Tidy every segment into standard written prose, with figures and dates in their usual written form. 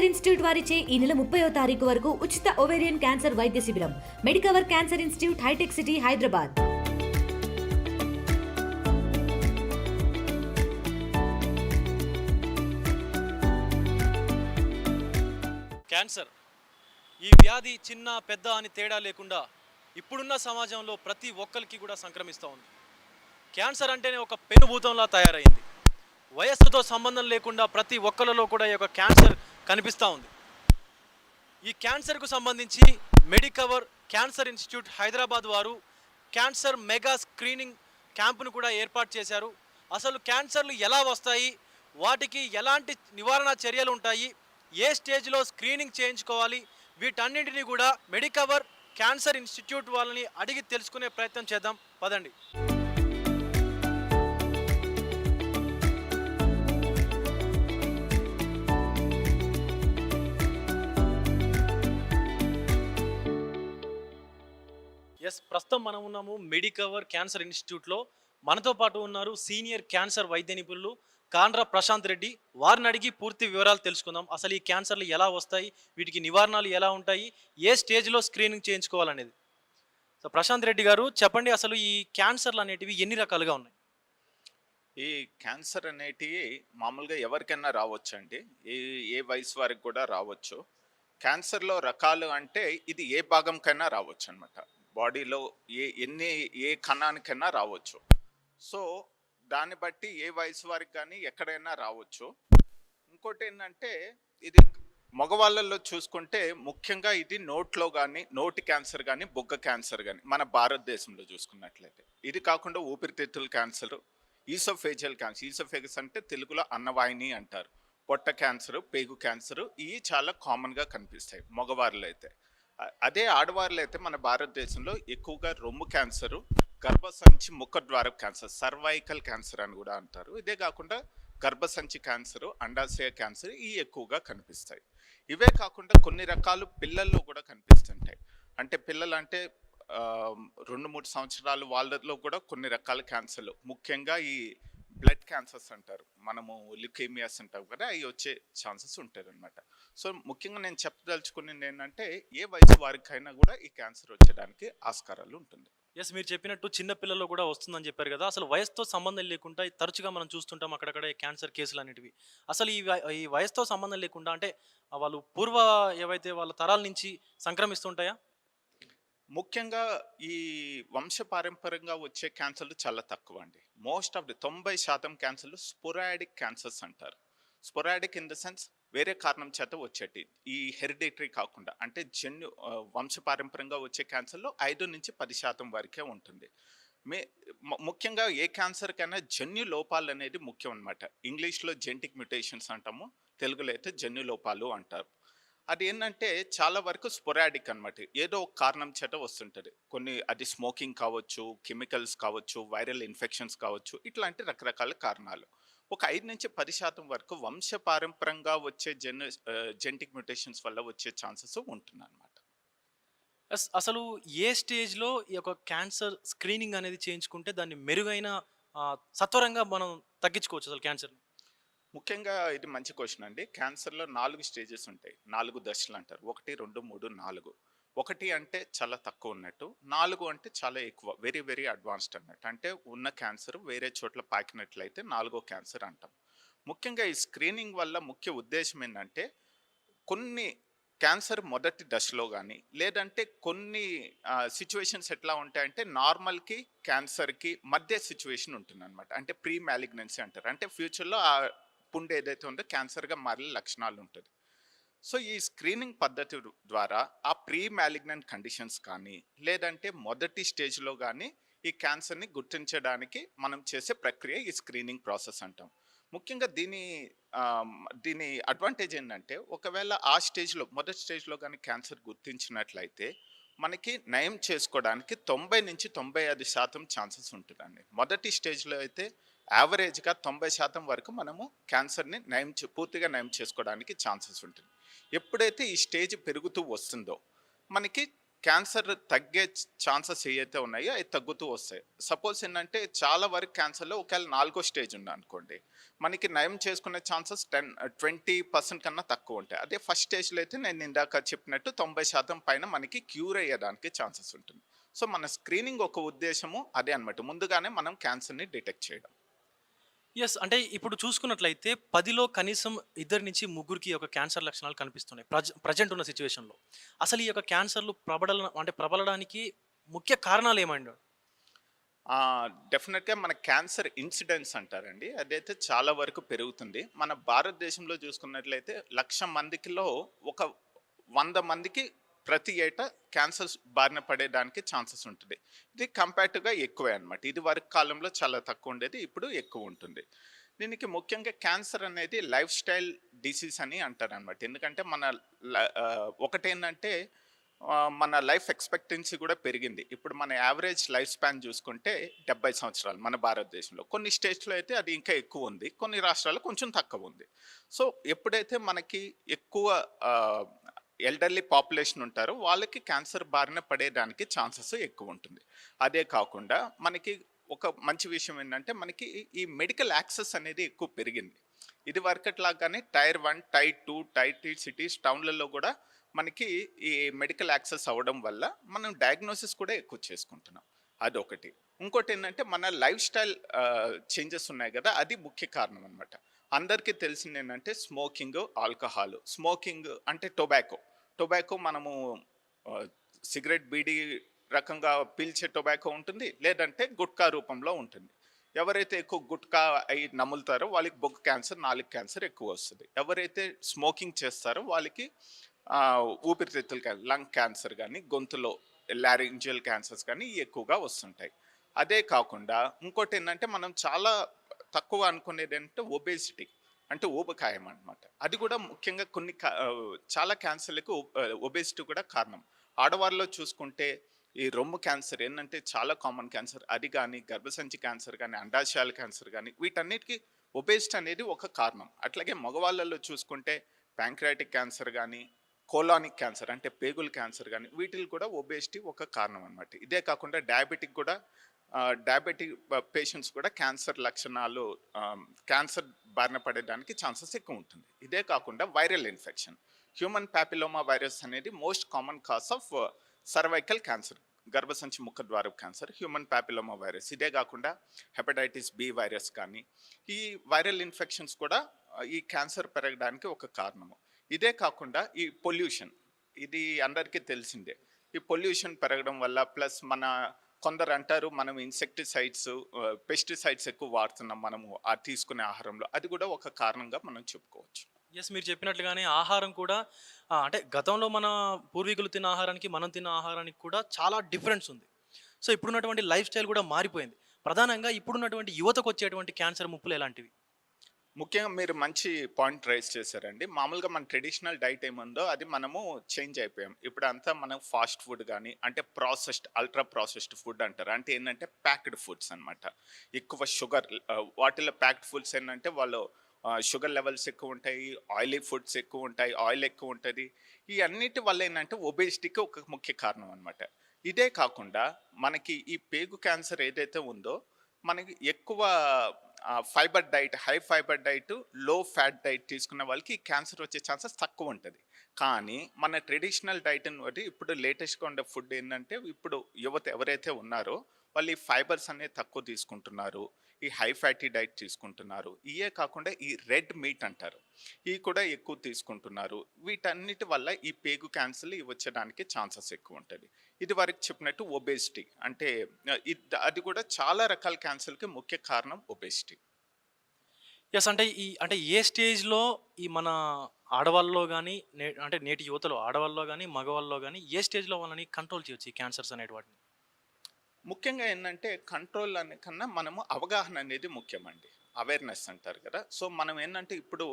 Cancer institute వారిచే ఈ నెల 30వ తారీఖు వరకు ఉచిత ఓవేరియన్ క్యాన్సర్ వైద్య శిబిరం. మెడికవర్ క్యాన్సర్ ఇన్స్టిట్యూట్, హైటెక్ సిటీ, హైదరాబాద్. క్యాన్సర్ ఈ వ్యాధి చిన్న పెద్ద అని తేడా లేకుండా ఇప్పుడున్న సమాజంలో ప్రతి ఒక్కరికి కూడా సంక్రమిస్తూ ఉంది. క్యాన్సర్ అంటేనే ఒక పెనుభూతంలా తయారైంది. వయస్సుతో సంబంధం లేకుండా ప్రతి ఒక్కరిలో కూడా ఈ యొక్క క్యాన్సర్ కనిపిస్తూ ఉంది. ఈ క్యాన్సర్కు సంబంధించి మెడికవర్ క్యాన్సర్ ఇన్స్టిట్యూట్ హైదరాబాద్ వారు క్యాన్సర్ మెగా స్క్రీనింగ్ క్యాంపును కూడా ఏర్పాటు చేశారు. అసలు క్యాన్సర్లు ఎలా వస్తాయి, వాటికి ఎలాంటి నివారణ చర్యలు ఉంటాయి, ఏ స్టేజ్లో స్క్రీనింగ్ చేయించుకోవాలి, వీటన్నింటినీ కూడా మెడికవర్ క్యాన్సర్ ఇన్స్టిట్యూట్ వాళ్ళని అడిగి తెలుసుకునే ప్రయత్నం చేద్దాం. పదండి. ప్రస్తుతం మనం ఉన్నాము మెడికవర్ క్యాన్సర్ ఇన్స్టిట్యూట్లో. మనతో పాటు ఉన్నారు సీనియర్ క్యాన్సర్ వైద్య నిపుణులు కాండ్రా ప్రశాంత్ రెడ్డి. వారిని అడిగి పూర్తి వివరాలు తెలుసుకుందాం. అసలు ఈ క్యాన్సర్లు ఎలా వస్తాయి, వీటికి నివారణలు ఎలా ఉంటాయి, ఏ స్టేజ్లో స్క్రీనింగ్ చేయించుకోవాలనేది. సో ప్రశాంత్ రెడ్డి గారు చెప్పండి, అసలు ఈ క్యాన్సర్లు అనేటివి ఎన్ని రకాలుగా ఉన్నాయి? ఈ క్యాన్సర్ అనేటివి మామూలుగా ఎవరికైనా రావచ్చు అండి. ఏ వయసు వారికి కూడా రావచ్చు. క్యాన్సర్లో రకాలు అంటే ఇది ఏ భాగంకైనా రావచ్చు అనమాట. బాడీలో ఏ కణానికైనా రావచ్చు. సో దాన్ని బట్టి ఏ వయసు వారికి కానీ ఎక్కడైనా రావచ్చు. ఇంకోటి ఏంటంటే ఇది మగవాళ్ళల్లో చూసుకుంటే ముఖ్యంగా ఇది నోట్లో కానీ, నోటి క్యాన్సర్ కానీ, బొగ్గ క్యాన్సర్ కానీ మన భారతదేశంలో చూసుకున్నట్లయితే. ఇది కాకుండా ఊపిరితిత్తుల క్యాన్సర్, ఈసోఫేజియల్ క్యాన్సర్, ఈసోఫేగస్ అంటే తెలుగులో అన్నవాహిని అంటారు, పొట్ట క్యాన్సరు, పేగు క్యాన్సరు, ఇవి చాలా కామన్గా కనిపిస్తాయి మగవారిలో అయితే. అదే ఆడవారిలో అయితే మన భారతదేశంలో ఎక్కువగా రొమ్ము క్యాన్సరు, గర్భసంచి ముఖద్వార క్యాన్సర్, సర్వైకల్ క్యాన్సర్ అని కూడా అంటారు. ఇదే కాకుండా గర్భసంచి క్యాన్సరు, అండాశయ క్యాన్సర్ ఇవి ఎక్కువగా కనిపిస్తాయి. ఇవే కాకుండా కొన్ని రకాలు పిల్లల్లో కూడా కనిపిస్తుంటాయి. అంటే పిల్లలు అంటే 2-3 సంవత్సరాలు వాళ్ళలో కూడా కొన్ని రకాల క్యాన్సర్లు, ముఖ్యంగా ఈ బ్లడ్ క్యాన్సర్స్ అంటారు, మనము ల్యూకేమియాస్ అంటాం కదా, అవి వచ్చే ఛాన్సెస్ ఉంటాయి అనమాట. సో ముఖ్యంగా నేను చెప్పదలుచుకునేది ఏంటంటే ఏ వయసు వారికైనా కూడా ఈ క్యాన్సర్ వచ్చేదానికి ఆస్కారాలు ఉంటుంది. మీరు చెప్పినట్టు చిన్న పిల్లల్లో కూడా వస్తుందని చెప్పారు కదా. అసలు వయసుతో సంబంధం లేకుండా తరచుగా మనం చూస్తుంటాం అక్కడక్కడ క్యాన్సర్ కేసులు అనేటివి. అసలు ఈ వయసుతో సంబంధం లేకుండా అంటే వాళ్ళు ఏవైతే వాళ్ళ తరాల నుంచి సంక్రమిస్తుంటాయా? ముఖ్యంగా ఈ వంశపారంపర్యంగా వచ్చే క్యాన్సర్లు చాలా తక్కువ అండి. మోస్ట్ ఆఫ్ ది 90% క్యాన్సర్లు స్పోరాడిక్ క్యాన్సర్స్ అంటారు. స్పోరాడిక్ ఇన్ ద సెన్స్ వేరే కారణం చేత వచ్చేటి, ఈ హెరిడిటరీ కాకుండా అంటే వంశపారంపర్యంగా వచ్చే క్యాన్సర్లో 5-10% వరకే ఉంటుంది. ముఖ్యంగా ఏ క్యాన్సర్కైనా జన్యు లోపాలు అనేది ముఖ్యం అనమాట. ఇంగ్లీష్లో జెనెటిక్ మ్యుటేషన్స్ అంటాము, తెలుగులో అయితే జన్యు లోపాలు అంటారు. అది ఏంటంటే చాలా వరకు స్పోరాడిక్ అనమాట, ఏదో ఒక కారణం చేత వస్తుంటుంది. అది స్మోకింగ్ కావచ్చు, కెమికల్స్ కావచ్చు, వైరల్ ఇన్ఫెక్షన్స్ కావచ్చు, ఇట్లాంటి రకరకాల కారణాలు. ఒక 5-10% వరకు వంశపారంపర్యంగా వచ్చే జెనెటిక్ మ్యుటేషన్స్ వల్ల వచ్చే ఛాన్సెస్ ఉంటుందన్నమాట. అసలు ఏ స్టేజ్లో ఈ యొక్క క్యాన్సర్ స్క్రీనింగ్ అనేది చేయించుకుంటే దాన్ని మెరుగైన సత్వరంగా మనం తగ్గించుకోవచ్చు అసలు క్యాన్సర్? ముఖ్యంగా ఇది మంచి క్వశ్చన్ అండి. క్యాన్సర్లో 4 స్టేజెస్ ఉంటాయి, 4 దశలు అంటారు. 1, 2, 3, 4. 1 అంటే చాలా తక్కువ ఉన్నట్టు, 4 అంటే చాలా ఎక్కువ, వెరీ వెరీ అడ్వాన్స్డ్ అన్నట్టు. అంటే ఉన్న క్యాన్సర్ వేరే చోట్ల పాకినట్లయితే 4వ క్యాన్సర్ అంటాం. ముఖ్యంగా ఈ స్క్రీనింగ్ వల్ల ముఖ్య ఉద్దేశం ఏంటంటే కొన్ని క్యాన్సర్ మొదటి దశలో కానీ, లేదంటే కొన్ని సిచ్యువేషన్స్ ఎట్లా ఉంటాయంటే నార్మల్కి క్యాన్సర్కి మధ్య సిచ్యువేషన్ ఉంటుంది అనమాట. అంటే ప్రీ మ్యాలిగ్నెన్సీ అంటారు. అంటే ఫ్యూచర్లో ఆ పుండు ఏదైతే ఉందో క్యాన్సర్గా మారే లక్షణాలు ఉంటుంది. సో ఈ స్క్రీనింగ్ పద్ధతి ద్వారా ఆ ప్రీ మ్యాలిగ్నెంట్ కండిషన్స్ కానీ, లేదంటే మొదటి స్టేజ్లో కానీ ఈ క్యాన్సర్ని గుర్తించడానికి మనం చేసే ప్రక్రియ ఈ స్క్రీనింగ్ ప్రాసెస్ అంటాం. ముఖ్యంగా దీని అడ్వాంటేజ్ ఏంటంటే ఒకవేళ ఆ స్టేజ్లో మొదటి స్టేజ్లో కానీ క్యాన్సర్ గుర్తించినట్లయితే మనకి నయం చేసుకోవడానికి 90-95% ఛాన్సెస్ ఉంటుందండి. మొదటి స్టేజ్లో అయితే యావరేజ్గా 90% వరకు మనము క్యాన్సర్ని పూర్తిగా నయం చేసుకోవడానికి ఛాన్సెస్ ఉంటుంది. ఎప్పుడైతే ఈ స్టేజ్ పెరుగుతూ వస్తుందో మనకి క్యాన్సర్ తగ్గే ఛాన్సెస్ ఏవైతే ఉన్నాయో అవి తగ్గుతూ వస్తాయి. సపోజ్ ఏంటంటే చాలా వరకు క్యాన్సర్‌లో ఒకవేళ 4 స్టేజ్ ఉందనుకోండి, మనకి నయం చేసుకునే ఛాన్సెస్ 20% కన్నా తక్కువ ఉంటాయి. అదే ఫస్ట్ స్టేజ్‌లో అయితే నేను ఇందాక చెప్పినట్టు 90% పైన మనకి క్యూర్ అయ్యేదానికి ఛాన్సెస్ ఉంటుంది. సో, మన స్క్రీనింగ్ ఒక ఉద్దేశ్యము అదే అన్నమాట. ముందుగానే మనం క్యాన్సర్‌ని డిటెక్ట్ చేయడం. యెస్. అంటే ఇప్పుడు చూసుకున్నట్లయితే 10లో కనీసం 2-3కి ఒక క్యాన్సర్ లక్షణాలు కనిపిస్తున్నాయి. ప్రెజెంట్ ఉన్న సిట్యుయేషన్‌లో. అసలు ఈ యొక్క క్యాన్సర్‌లు ప్రబలడానికి ముఖ్య కారణాలు ఏమండి? డెఫినెట్‌గా మన క్యాన్సర్ ఇన్సిడెన్స్ అంటారండి. అదైతే చాలా వరకు పెరుగుతుంది. మన భారతదేశంలో చూసుకున్నట్లయితే 1,00,000 మందికిలో ఒక 100 మందికి ప్రతి ఏటా క్యాన్సర్స్ బారిన పడేదానికి ఛాన్సెస్ ఉంటుంది. ఇది కంపేర్టివ్‌గా ఎక్కువే అన్నమాట. ఇది వరకు కాలంలో చాలా తక్కువ ఉండేది. ఇప్పుడు ఎక్కువ ఉంటుంది. దీనికి ముఖ్యంగా క్యాన్సర్ అనేది లైఫ్ స్టైల్ డిసీజ్ అని అంటారనమాట. ఎందుకంటే ఒకటేంటంటే మన లైఫ్ ఎక్స్‌పెక్టెన్సీ కూడా పెరిగింది. ఇప్పుడు మన యావరేజ్ లైఫ్ స్పాన్ చూసుకుంటే 70 సంవత్సరాలు మన భారతదేశంలో. కొన్ని స్టేట్స్‌లో అయితే అది ఇంకా ఎక్కువ ఉంది. కొన్ని రాష్ట్రాల్లో కొంచెం తక్కువ ఉంది. సో, ఎప్పుడైతే మనకి ఎక్కువ ఎల్డర్లీ పాపులేషన్ ఉంటారో వాళ్ళకి క్యాన్సర్ బారిన పడేదానికి ఛాన్సెస్ ఎక్కువ ఉంటుంది. అదే కాకుండా మనకి ఒక మంచి విషయం ఏంటంటే మనకి ఈ మెడికల్ యాక్సెస్ అనేది ఎక్కువ పెరిగింది. ఇది వరకట్లాగానే టైర్ 1, టైర్ 2, టైర్ 3 సిటీస్, టౌన్‌లలో కూడా మనకి ఈ మెడికల్ యాక్సెస్ అవ్వడం వల్ల మనం డయాగ్నోసిస్ కూడా ఎక్కువ చేసుకుంటున్నాం. అదొకటి. ఇంకోటేంటంటే మన లైఫ్ స్టైల్ చేంజెస్ ఉన్నాయి గదా! అది ముఖ్య కారణం అనమాట. అందరికీ తెలిసిందేంటంటే స్మోకింగు, ఆల్కహాలు. స్మోకింగ్ అంటే టొబాకో మనము సిగరెట్, బీడీ రకంగా పీల్చే టొబాకో ఉంటుంది. లేదంటే గుట్కా రూపంలో ఉంటుంది. ఎవరైతే ఎక్కువ గుట్కా అయి నములుతారో వాళ్ళకి బొగ్గు క్యాన్సర్, నాలుక క్యాన్సర్ ఎక్కువ వస్తది. ఎవరైతే స్మోకింగ్ చేస్తారో వాళ్ళకి ఊపిరితిత్తుల లంగ్ క్యాన్సర్ గానీ, గొంతులో లారింజియల్ క్యాన్సర్స్ గానీ ఇయి ఎక్కువగా వస్తుంటాయి. అదే కాకుండా ఇంకోటేంటంటే మనం చాలా తక్కువ అనుకునేదేంటంటే ఒబేసిటీ. అంటే ఊబకాయం అన్నమాట. అది కూడా ముఖ్యంగా చాలా క్యాన్సర్‌లకు ఒబేసిటీ కూడా కారణం. ఆడవారిలో చూసుకుంటే ఈ రొమ్ము క్యాన్సర్ ఏంటంటే చాలా కామన్ క్యాన్సర్. అది గానీ, గర్భసంచి క్యాన్సర్ గానీ, అండాశయాల క్యాన్సర్ గానీ వీటన్నిటికి ఒబేసిటీ అనేది ఒక కారణం. అట్లాగే మగవాళ్ళలో చూసుకుంటే ప్యాంక్రియాటిక్ క్యాన్సర్ గానీ, కోలానిక్ క్యాన్సర్ అంటే పేగుల క్యాన్సర్ గానీ వీటిల్లో కూడా ఒబేసిటీ ఒక కారణం అన్నమాట. ఇదే కాకుండా డయాబెటిక్ పేషెంట్స్ కూడా క్యాన్సర్ లక్షణాలు క్యాన్సర్ బారిన పడేదానికి ఛాన్సెస్ ఎక్కువ ఉంటుంది. ఇదే కాకుండా viral infection. Human papilloma virus అనేది most common cause of cervical cancer. గర్భసంచి ముఖద్వారపు క్యాన్సర్ హ్యూమన్ పాపిలోమా వైరస్. ఇదే కాకుండా హెపటైటిస్ బి వైరస్ కానీ ఈ వైరల్ ఇన్ఫెక్షన్స్ కూడా ఈ క్యాన్సర్ పెరగడానికి ఒక కారణము. ఇదే కాకుండా ఈ పొల్యూషన్, ఇది అందరికీ తెలిసిందే. ఈ పొల్యూషన్ పెరగడం వల్ల ప్లస్ కొందరు అంటారు మనం ఇన్సెక్టిసైడ్స్, పెస్టిసైడ్స్ ఎక్కువ వాడుతున్నాం మనము తీసుకునే ఆహారంలో. అది కూడా ఒక కారణంగా మనం చెప్పుకోవచ్చు. యెస్. మీరు చెప్పినట్లుగానే ఆహారం కూడా అంటే గతంలో మన పూర్వీకులు తిన్న ఆహారానికి, మనం తిన్న ఆహారానికి కూడా చాలా డిఫరెన్స్ ఉంది. సో, ఇప్పుడున్నటువంటి లైఫ్ స్టైల్ కూడా మారిపోయింది. ప్రధానంగా ఇప్పుడున్నటువంటి యువతకొచ్చేటువంటి క్యాన్సర్ ముప్పులు ఎలాంటివి? ముఖ్యంగా మీరు మంచి పాయింట్ రైజ్ చేశారండి. మామూలుగా మన ట్రెడిషనల్ డైట్ ఏముందో అది మనము చేంజ్ అయిపోయాం. ఇప్పుడంతా మనం ఫాస్ట్ ఫుడ్ గానీ, అంటే అల్ట్రా ప్రాసెస్డ్ ఫుడ్ అంటారు. అంటే ఏంటంటే ప్యాక్డ్ ఫుడ్స్ అన్నమాట. ఎక్కువ షుగర్ వాటిలో ప్యాక్డ్ ఫుడ్స్ ఏంటంటే వాళ్ళు షుగర్ లెవెల్స్ ఎక్కువ ఉంటాయి, ఆయిలీ ఫుడ్స్ ఎక్కువ ఉంటాయి, ఆయిల్ ఎక్కువ ఉంటుంది. ఈ అన్నిటి వల్ల ఏంటంటే ఒబేసిటీకి ఒక ముఖ్య కారణం అన్నమాట. ఇదే కాకుండా మనకి ఈ పేగు క్యాన్సర్ ఏదైతే ఉందో మనకి ఎక్కువ fibre diet, high fibre diet, లో ఫ్యాట్ డైట్ తీసుకున్న వాళ్ళకి ఈ క్యాన్సర్ వచ్చే ఛాన్సెస్ తక్కువ ఉంటుంది. కానీ మన ట్రెడిషనల్ డైట్ని బట్టి ఇప్పుడు లేటెస్ట్గా ఉండే ఫుడ్ ఏంటంటే ఇప్పుడు యువత ఎవరైతే ఉన్నారో వాళ్ళు ఈ ఫైబర్స్ అనేవి తక్కువ తీసుకుంటున్నారు, ఈ హై ఫ్యాటీ డైట్ తీసుకుంటున్నారు. ఇవే కాకుండా ఈ రెడ్ మీట్ అంటారు, ఇవి కూడా ఎక్కువ తీసుకుంటున్నారు. వీటన్నిటి వల్ల ఈ పేగు క్యాన్సర్లు వచ్చేదానికి ఛాన్సెస్ ఎక్కువ ఉంటుంది. ఇది వరకు చెప్పినట్టు ఒబేసిటీ అంటే అది కూడా చాలా రకాల క్యాన్సర్కి ముఖ్య కారణం ఒబేసిటీ. యెస్. అంటే ఏ స్టేజ్‌లో ఈ మన ఆడవాళ్ళలో గాని, అంటే నేటి యువతలో ఆడవాళ్ళలో గాని, మగవాళ్ళలో గాని ఏ స్టేజ్‌లో వాళ్ళని కంట్రోల్ చేయొచ్చు ఈ క్యాన్సర్స్ అనేటి వాటిని? ముఖ్యంగా ఏంటంటే కంట్రోల్ అనే కన్నా మనము అవగాహన అనేది ముఖ్యమండి. అవేర్నెస్ అంటారు కదా. సో మనం ఏంటంటే ఇప్పుడు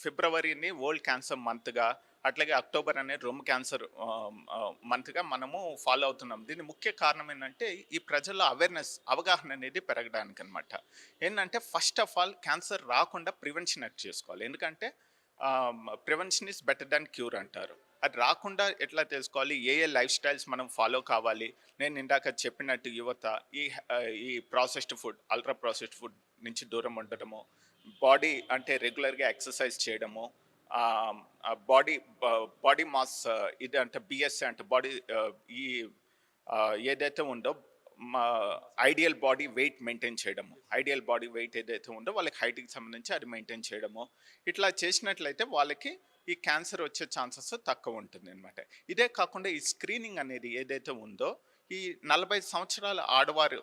ఫిబ్రవరిని వరల్డ్ క్యాన్సర్ మంత్గా, అట్లాగే అక్టోబర్ అనేది రొమ్ము క్యాన్సర్ మంత్గా మనము ఫాలో అవుతున్నాం. దీని ముఖ్య కారణం ఏంటంటే ఈ ప్రజల్లో అవగాహన అనేది పెరగడానికి అనమాట. ఏంటంటే ఫస్ట్ ఆఫ్ ఆల్ క్యాన్సర్ రాకుండా ప్రివెన్షన్ చేసుకోవాలి. ఎందుకంటే prevention is better than cure అంటారు. అది రాకుండా ఎట్లా తెలుసుకోవాలి, ఏ ఏ లైఫ్ స్టైల్స్ మనం ఫాలో కావాలి. నేను ఇందాక చెప్పినట్టు యువత ఈ processed food, ultra processed food నుంచి దూరం ఉండడము, బాడీ అంటే రెగ్యులర్గా ఎక్సర్సైజ్ చేయడము, బాడీ బాడీ మాస్ ఇది అంటే బిఎస్ఏ అంటే బాడీ ఈ ఏదైతే ఉందో మా ఐడియల్ బాడీ వెయిట్ మెయింటైన్ చేయడము, ఐడియల్ బాడీ వెయిట్ ఏదైతే ఉందో వాళ్ళకి హైట్కి సంబంధించి అది మెయింటైన్ చేయడము, ఇట్లా చేసినట్లయితే వాళ్ళకి ఈ క్యాన్సర్ వచ్చే ఛాన్సెస్ తక్కువ ఉంటుంది అనమాట. ఇదే కాకుండా ఈ స్క్రీనింగ్ అనేది ఏదైతే ఉందో ఈ 40 సంవత్సరాల ఆడవారు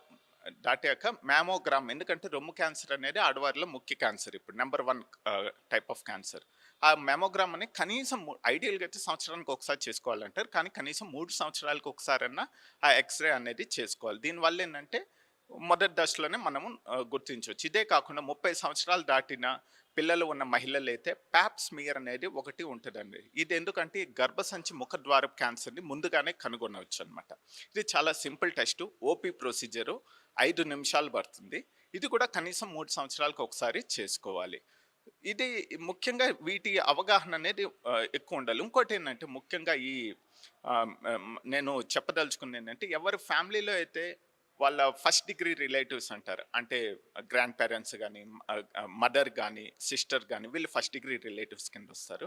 దాటాక మ్యామోగ్రామ్, ఎందుకంటే రొమ్ము క్యాన్సర్ అనేది ఆడవారిలో ముఖ్య క్యాన్సర్, ఇప్పుడు నెంబర్ 1 టైప్ ఆఫ్ క్యాన్సర్. ఆ మ్యామోగ్రామ్ అని కనీసం ఐడియల్గా అయితే సంవత్సరానికి ఒకసారి చేసుకోవాలంటారు, కానీ కనీసం 3 సంవత్సరాలకు ఒకసారన్నా ఆ ఎక్స్రే అనేది చేసుకోవాలి. దీనివల్ల ఏంటంటే మొదటి దశలోనే మనము గుర్తించవచ్చు. ఇదే కాకుండా 30 సంవత్సరాలు దాటిన పిల్లలు ఉన్న మహిళలు అయితే ప్యాప్ స్మియర్ అనేది ఒకటి ఉంటుందండి. ఇది ఎందుకంటే ఈ గర్భసంచి ముఖద్వారపు క్యాన్సర్ని ముందుగానే కనుగొనవచ్చు అనమాట. ఇది చాలా సింపుల్ టెస్ట్, ఓపీ ప్రొసీజరు, 5 నిమిషాలు పడుతుంది. ఇది కూడా కనీసం 3 సంవత్సరాలకు ఒకసారి చేసుకోవాలి. ఇది ముఖ్యంగా వీటి అవగాహన అనేది ఎక్కువ ఉండాలి. ఇంకోటి ఏంటంటే ముఖ్యంగా ఈ నేను చెప్పదలుచుకుంది ఏంటంటే, ఎవరి ఫ్యామిలీలో అయితే వాళ్ళ ఫస్ట్ డిగ్రీ రిలేటివ్స్ అంటారు, అంటే గ్రాండ్ పేరెంట్స్ కానీ, మదర్ కానీ, సిస్టర్ కానీ, వీళ్ళు ఫస్ట్ డిగ్రీ రిలేటివ్స్ కింద వస్తారు.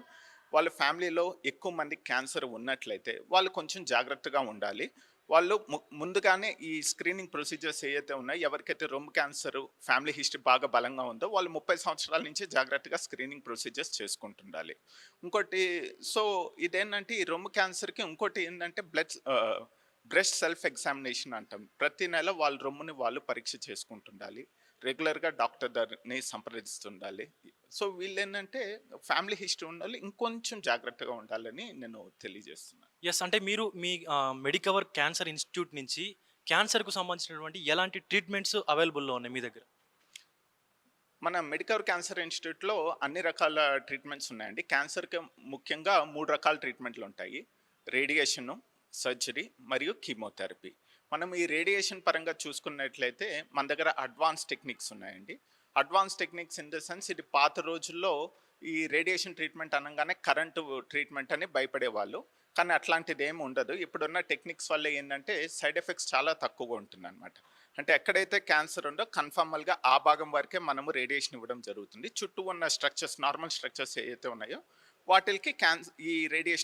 వాళ్ళ ఫ్యామిలీలో ఎక్కువ మంది క్యాన్సర్ ఉన్నట్లయితే వాళ్ళు కొంచెం జాగ్రత్తగా ఉండాలి. వాళ్ళు ముందుగానే ఈ స్క్రీనింగ్ ప్రొసీజర్స్ ఏవైతే ఉన్నాయో, ఎవరికైతే రొమ్ము క్యాన్సర్ ఫ్యామిలీ హిస్టరీ బాగా బలంగా ఉందో వాళ్ళు 30 సంవత్సరాల నుంచి జాగ్రత్తగా స్క్రీనింగ్ ప్రొసీజర్స్ చేసుకుంటుండాలి. ఇంకోటి ఇదేంటంటే ఈ రొమ్ము క్యాన్సర్కి ఇంకోటి ఏంటంటే బ్రెస్ట్ సెల్ఫ్ ఎగ్జామినేషన్ అంటాం. ప్రతి నెల వాళ్ళ రొమ్ముని వాళ్ళు పరీక్ష చేసుకుంటుండాలి, రెగ్యులర్గా డాక్టర్ గారిని సంప్రదిస్తుండాలి. సో వీళ్ళు ఏంటంటే ఫ్యామిలీ హిస్టరీ ఉండాలి, ఇంకొంచెం జాగ్రత్తగా ఉండాలని నేను తెలియజేస్తున్నాను. ఎస్, అంటే మీరు మీ మెడికవర్ క్యాన్సర్ ఇన్స్టిట్యూట్ నుంచి క్యాన్సర్కు సంబంధించినటువంటి ఎలాంటి ట్రీట్మెంట్స్ అవైలబుల్లో ఉన్నాయి మీ దగ్గర? మన మెడికవర్ క్యాన్సర్ ఇన్స్టిట్యూట్లో అన్ని రకాల ట్రీట్మెంట్స్ ఉన్నాయండి. క్యాన్సర్కి ముఖ్యంగా 3 రకాల ట్రీట్మెంట్లు ఉంటాయి: రేడియేషను, సర్జరీ మరియు కీమోథెరపీ. మనం ఈ రేడియేషన్ పరంగా చూసుకున్నట్లయితే మన దగ్గర అడ్వాన్స్ టెక్నిక్స్ ఉన్నాయండి. Advance techniques in the sense, ఇది పాత రోజుల్లో ఈ రేడియేషన్ ట్రీట్మెంట్ అనగానే కరెంటు ట్రీట్మెంట్ అని భయపడేవాళ్ళు, కానీ అట్లాంటిది ఏమి ఉండదు. ఇప్పుడున్న టెక్నిక్స్ వల్ల ఏంటంటే సైడ్ ఎఫెక్ట్స్ చాలా తక్కువగా ఉంటుంది అనమాట. అంటే ఎక్కడైతే క్యాన్సర్ ఉందో కన్ఫర్మల్గా ఆ భాగం వరకే మనము రేడియేషన్ ఇవ్వడం జరుగుతుంది. చుట్టూ ఉన్న స్ట్రక్చర్స్, నార్మల్ స్ట్రక్చర్స్ ఏవైతే ఉన్నాయో వాటికి ఈ రేడియేషన్